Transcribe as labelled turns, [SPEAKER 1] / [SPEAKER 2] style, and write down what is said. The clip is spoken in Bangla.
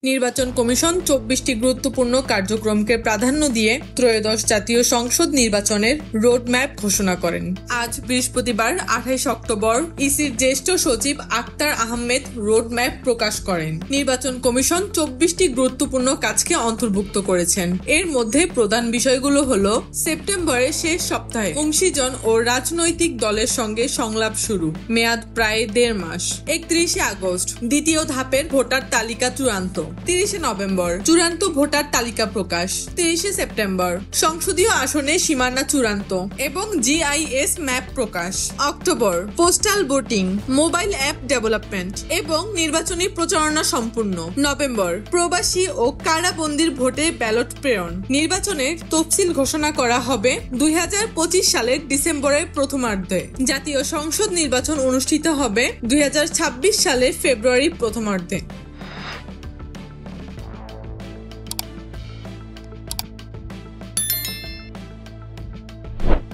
[SPEAKER 1] নির্বাচন কমিশন ২৪টি গুরুত্বপূর্ণ কার্যক্রমকে প্রাধান্য দিয়ে ত্রয়োদশ জাতীয় সংসদ নির্বাচনের রোডম্যাপ ঘোষণা করেন। আজ বৃহস্পতিবার ২৮ অক্টোবর ইসির জ্যেষ্ঠ সচিব আক্তার আহমেদ রোডম্যাপ প্রকাশ করেন। নির্বাচন কমিশন ২৪টি গুরুত্বপূর্ণ কাজকে অন্তর্ভুক্ত করেছেন। এর মধ্যে প্রধান বিষয়গুলো হলো সেপ্টেম্বরের শেষ সপ্তাহে অংশীজন ও রাজনৈতিক দলের সঙ্গে সংলাপ শুরু, মেয়াদ প্রায় ১.৫ মাস। ৩১ আগস্ট দ্বিতীয় ধাপের ভোটার তালিকা চূড়ান্ত। ৩০ নভেম্বর চূড়ান্ত ভোটার তালিকা প্রকাশ। ৩০ সেপ্টেম্বর সংসদীয় আসনে সীমানা চূড়ান্ত এবং জিআইএস ম্যাপ প্রকাশ। October postal voting, mobile app development এবং নির্বাচনী প্রচারণা সম্পূর্ণ। নভেম্বর প্রবাসী ও কারাবন্দীর ভোটে ব্যালট প্রেরণ। নির্বাচনের তফসিল ঘোষণা করা হবে ২০২৫ সালের ডিসেম্বরের প্রথমার্ধে। জাতীয় সংসদ নির্বাচন অনুষ্ঠিত হবে ২০২৬ সালের ফেব্রুয়ারি প্রথমার্ধে।